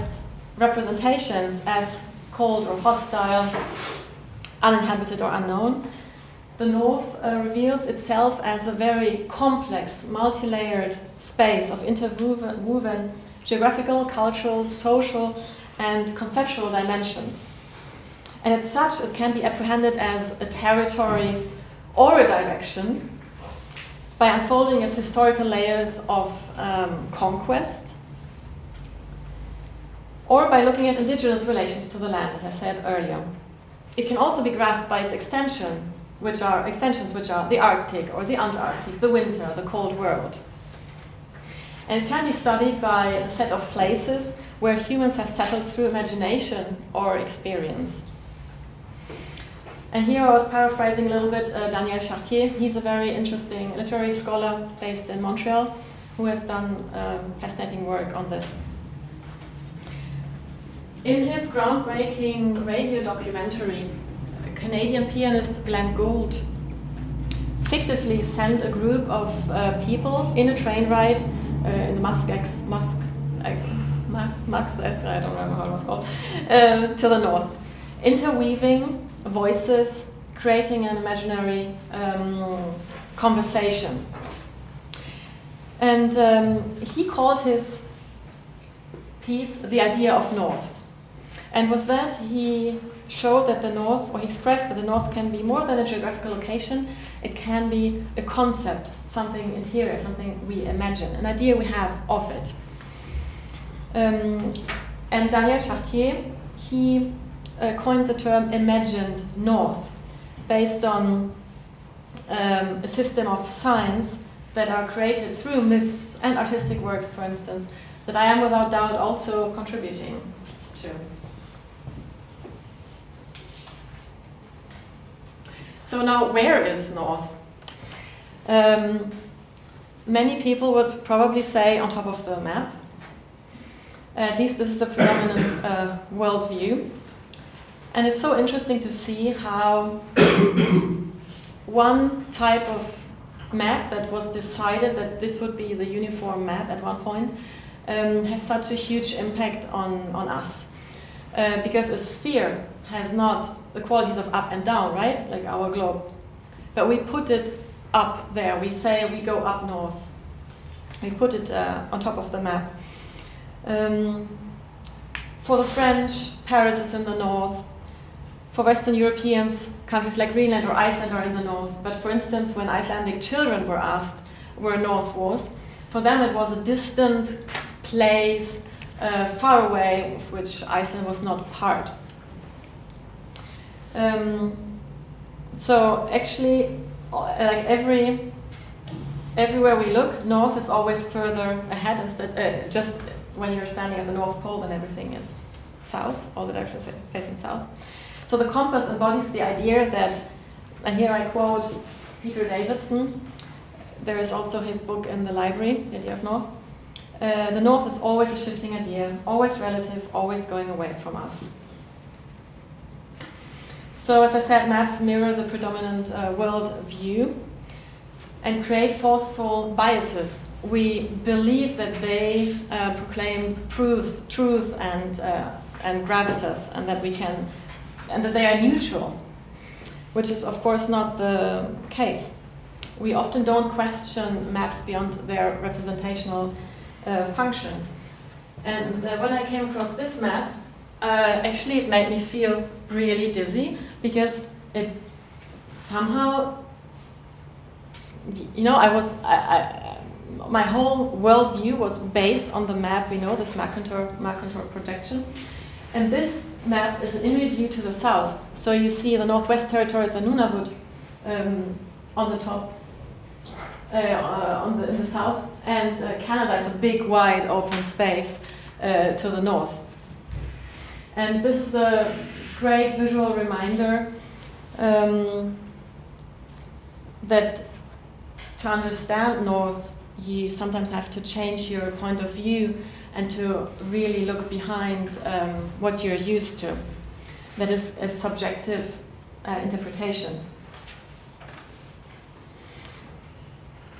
representations as cold or hostile, uninhabited or unknown, the North reveals itself as a very complex, multi-layered space of interwoven geographical, cultural, social, and conceptual dimensions. And as such, it can be apprehended as a territory or a direction by unfolding its historical layers of conquest, or by looking at indigenous relations to the land, as I said earlier. It can also be grasped by its extensions, which are the Arctic or the Antarctic, the winter, the cold world. And it can be studied by a set of places where humans have settled through imagination or experience. And here I was paraphrasing a little bit Daniel Chartier. He's a very interesting literary scholar based in Montreal who has done fascinating work on this. In his groundbreaking radio documentary, Canadian pianist Glenn Gould fictively sent a group of people in a train ride in the Musk, I don't remember how it was called, to the north, interweaving voices, creating an imaginary conversation. And he called his piece The Idea of North. And with that, he showed that the North, or he expressed that the North can be more than a geographical location. It can be a concept, something interior, something we imagine, an idea we have of it. And Daniel Chartier, he coined the term imagined North, based on a system of signs that are created through myths and artistic works, for instance, that I am without doubt also contributing to. So now, where is North? Many people would probably say on top of the map. At least this is the predominant worldview. And it's so interesting to see how one type of map that was decided that this would be the uniform map at one point has such a huge impact on us. Because a sphere has not the qualities of up and down, right? Like our globe. But we put it up there. We say we go up north. We put it on top of the map. For the French, Paris is in the north. For Western Europeans, countries like Greenland or Iceland are in the north. But for instance, when Icelandic children were asked where north was, for them it was a distant place far away, of which Iceland was not part. So actually, like every everywhere we look, north is always further ahead instead. Just when you're standing at the North Pole, then everything is south, all the directions are facing south. So the compass embodies the idea that, and here I quote Peter Davidson, there is also his book in the library, The Idea of North. The north is always a shifting idea, always relative, always going away from us. So as I said, maps mirror the predominant world view and create forceful biases. We believe that they proclaim truth and gravitas, and that that they are neutral, which is of course not the case. We often don't question maps beyond their representational function. And when I came across this map, actually it made me feel really dizzy, because it somehow, you know, my whole worldview was based on the map, we know, this Mercator projection. And this map is an Inuit view to the south. So you see the Northwest Territories and Nunavut on the top, in the south, and Canada is a big, wide, open space to the north. And this is a great visual reminder that to understand north, you sometimes have to change your point of view and to really look behind what you're used to. That is a subjective interpretation.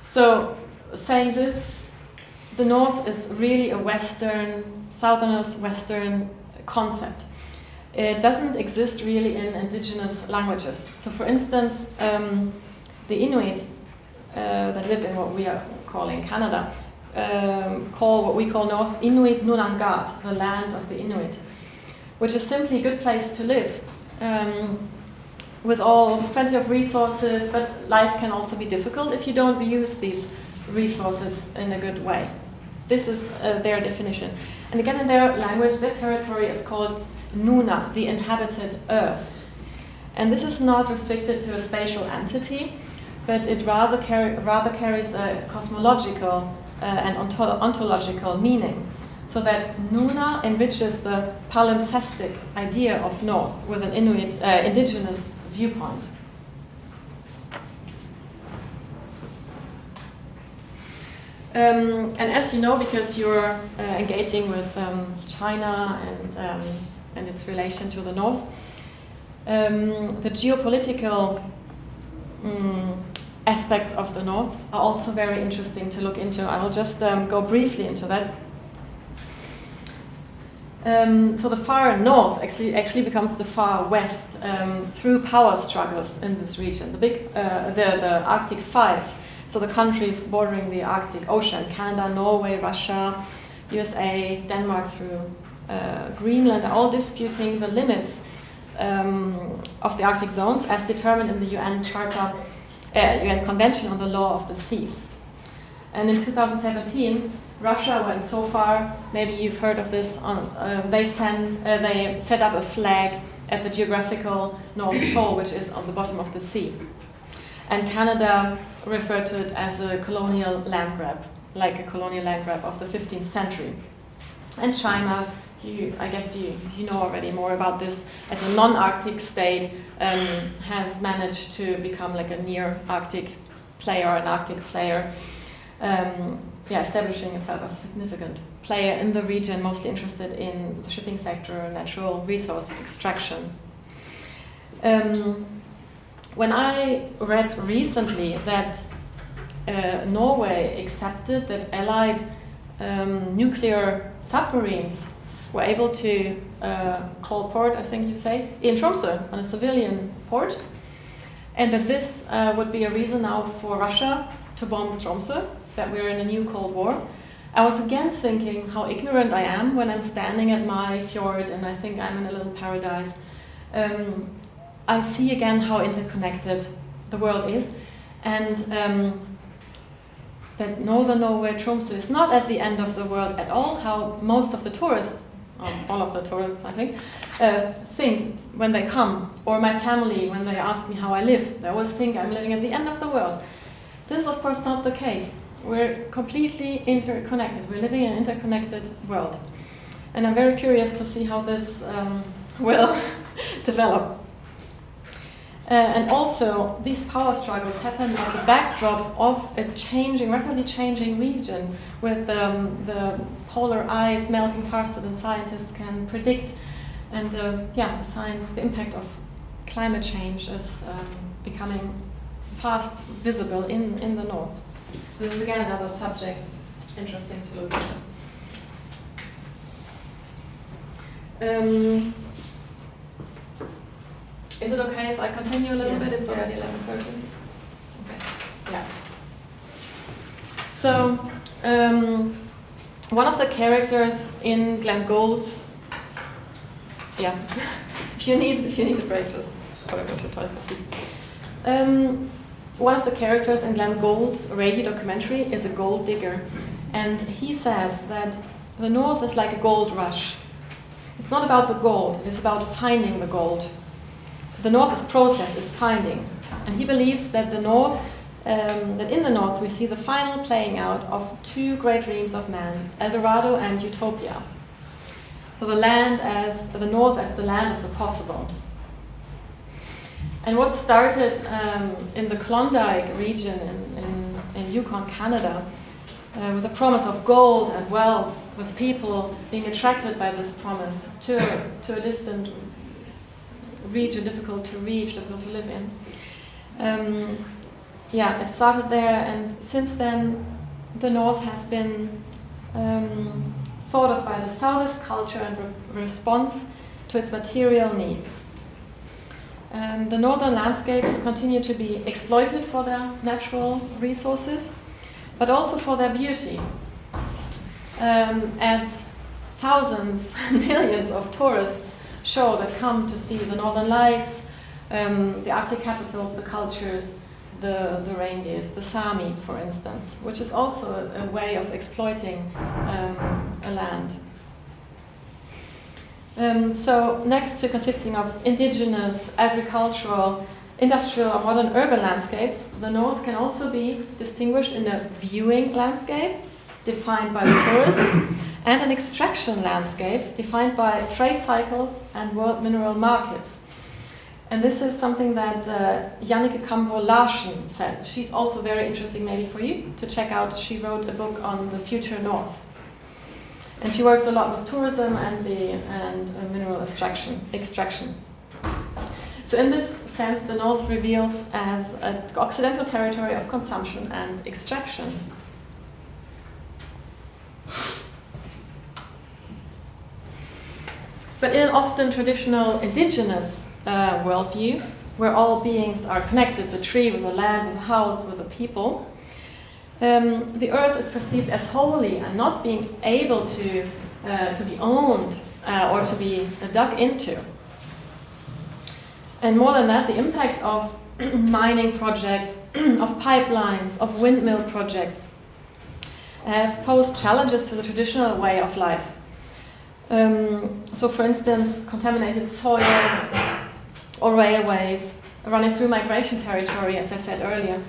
So, saying this, the north is really a Western, Southerners Western concept. It doesn't exist really in indigenous languages. So for instance, the Inuit that live in what we are calling Canada call what we call North Inuit Nunangat, the land of the Inuit, which is simply a good place to live, with plenty of resources, but life can also be difficult if you don't use these resources in a good way. This is their definition. And again, in their language, their territory is called Nuna, the inhabited earth. And this is not restricted to a spatial entity, but it rather carries a cosmological and ontological meaning, so that Nuna enriches the palimpsestic idea of north with an Inuit indigenous viewpoint. And as you know, because you're engaging with China and its relation to the north, the geopolitical aspects of the north are also very interesting to look into. I will just go briefly into that. So the far north actually becomes the far west through power struggles in this region. The Arctic 5, so the countries bordering the Arctic Ocean, Canada, Norway, Russia, USA, Denmark through Greenland, are all disputing the limits of the Arctic zones as determined in the UN Charter, UN Convention on the Law of the Seas. And in 2017, Russia went so far, maybe you've heard of this, they set up a flag at the geographical North Pole, which is on the bottom of the sea. And Canada referred to it as a colonial land grab, like a colonial land grab of the 15th century. And China, I guess you know already more about this, as a non-Arctic state, has managed to become like a near-Arctic player, an Arctic player, establishing itself as a significant player in the region, mostly interested in the shipping sector, natural resource extraction. When I read recently that Norway accepted that Allied nuclear submarines were able to call port, I think you say, in Tromsø, on a civilian port, and that this would be a reason now for Russia to bomb Tromsø, that we're in a new Cold War, I was again thinking how ignorant I am when I'm standing at my fjord and I think I'm in a little paradise. I see again how interconnected the world is, and that northern Norway, Tromsø, is not at the end of the world at all, how most of the tourists, all of the tourists I think when they come, or my family when they ask me how I live, they always think I'm living at the end of the world. This is of course not the case. We're completely interconnected. We're living in an interconnected world. And I'm very curious to see how this will develop. And also, these power struggles happen at the backdrop of a rapidly changing region, with the polar ice melting faster than scientists can predict, and the impact of climate change is becoming fast visible in the north. This is again another subject interesting to look into. Is it okay if I continue a little bit? It's already 11:30. Okay. Yeah. So, one of the characters in Glenn Gould's, if you need a break, just go to the toilet to sleep. One of the characters in Glenn Gould's radio documentary is a gold digger, and he says that the North is like a gold rush. It's not about the gold; it's about finding the gold. The North's process is finding, and he believes that in the North we see the final playing out of two great dreams of man: El Dorado and Utopia. So the North as the land of the possible. And what started in the Klondike region in Yukon, Canada, with the promise of gold and wealth, with people being attracted by this promise to a distant region, difficult to reach, difficult to live in. It started there, and since then the North has been thought of by the Southwest culture and response to its material needs. The northern landscapes continue to be exploited for their natural resources, but also for their beauty. As thousands, millions of tourists show that come to see the northern lights, the Arctic capitals, the cultures, the reindeers, the Sami, for instance, which is also a way of exploiting a land. So next to consisting of indigenous, agricultural, industrial, or modern urban landscapes, the North can also be distinguished in a viewing landscape, defined by the tourists, and an extraction landscape defined by trade cycles and world mineral markets. And this is something that Janneke Kamvo Larsen said. She's also very interesting maybe for you to check out. She wrote a book on the future North. And she works a lot with tourism and mineral extraction. So in this sense, the North reveals as an occidental territory of consumption and extraction. But in an often traditional indigenous worldview, where all beings are connected, the tree with the land, with the house, with the people, the earth is perceived as holy and not being able to be owned or to be dug into. And more than that, the impact of mining projects, of pipelines, of windmill projects have posed challenges to the traditional way of life. So for instance, contaminated soils or railways running through migration territory, as I said earlier,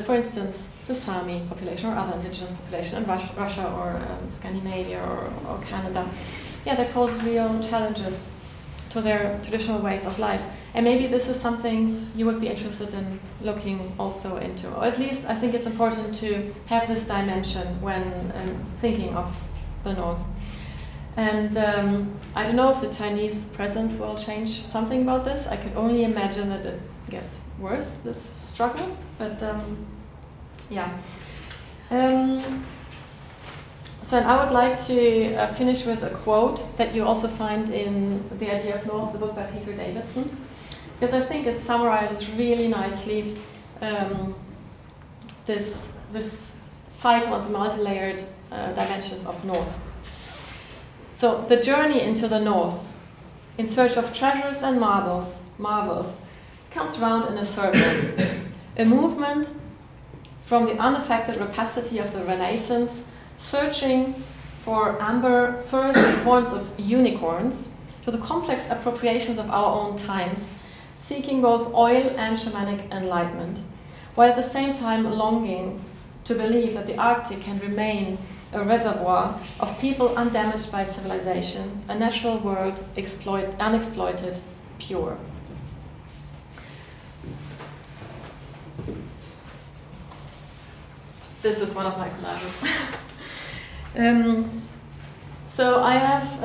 for instance, the Sami population or other indigenous population in Russia or Scandinavia or Canada. Yeah, they pose real challenges to their traditional ways of life. And maybe this is something you would be interested in looking also into. Or at least I think it's important to have this dimension when thinking of the North. And I don't know if the Chinese presence will change something about this. I could only imagine that it gets worse, this struggle. But So I would like to finish with a quote that you also find in The Idea of North, the book by Peter Davidson, because I think it summarizes really nicely this cycle of the multi-layered dimensions of North. So the journey into the North, in search of treasures and marvels, comes round in a circle. A movement from the unaffected rapacity of the Renaissance, searching for amber furs and horns of unicorns, to the complex appropriations of our own times, seeking both oil and shamanic enlightenment, while at the same time longing to believe that the Arctic can remain a reservoir of people undamaged by civilization, a natural world unexploited, pure. This is one of my collages. So I have,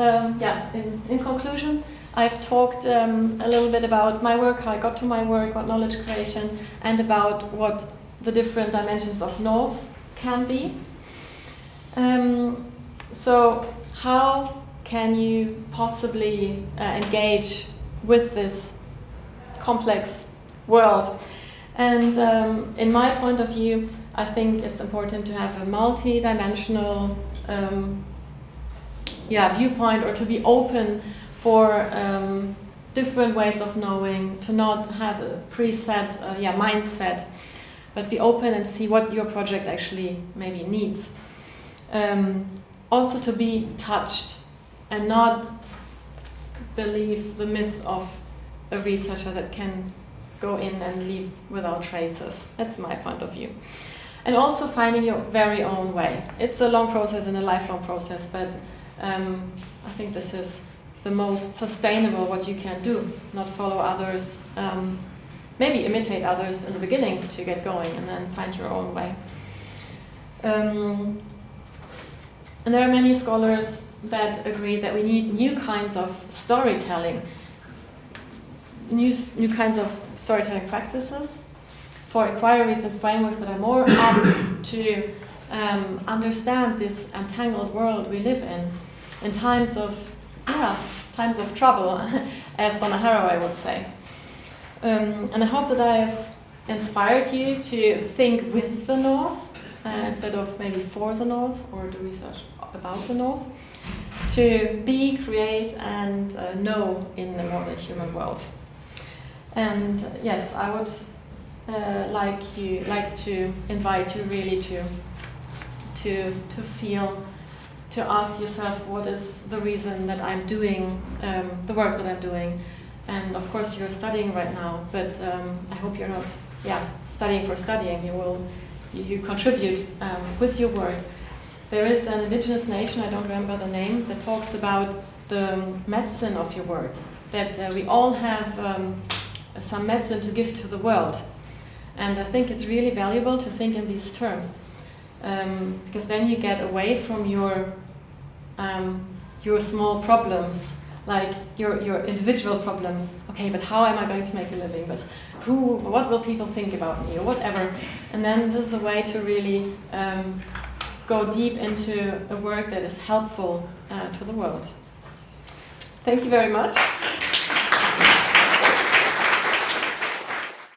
in conclusion, I've talked a little bit about my work, how I got to my work, what knowledge creation, and about what the different dimensions of North can be. So how can you possibly engage with this complex world? And in my point of view, I think it's important to have a multi-dimensional viewpoint, or to be open for different ways of knowing, to not have a preset mindset, but be open and see what your project actually maybe needs. Also to be touched and not believe the myth of a researcher that can go in and leave without traces. That's my point of view. And also finding your very own way. It's a long process and a lifelong process, but I think this is the most sustainable what you can do. Not follow others, maybe imitate others in the beginning to get going, and then find your own way. And there are many scholars that agree that we need new kinds of storytelling, new kinds of storytelling practices for inquiries and frameworks that are more apt to understand this entangled world we live in times of trouble, as Donna Haraway would say. And I hope that I have inspired you to think with the North instead of maybe for the North, or do research about the North, to be, create, and know in the modern human world. And yes, I would like to invite you really to feel, to ask yourself, what is the reason that I'm doing the work that I'm doing. And of course you're studying right now, but I hope you're not studying for studying. You contribute with your work. There is an indigenous nation, I don't remember the name, that talks about the medicine of your work, that we all have some medicine to give to the world. And I think it's really valuable to think in these terms, because then you get away from your small problems, like your individual problems. Okay, but how am I going to make a living? But what will people think about me, or whatever? And then this is a way to really go deep into a work that is helpful to the world. Thank you very much.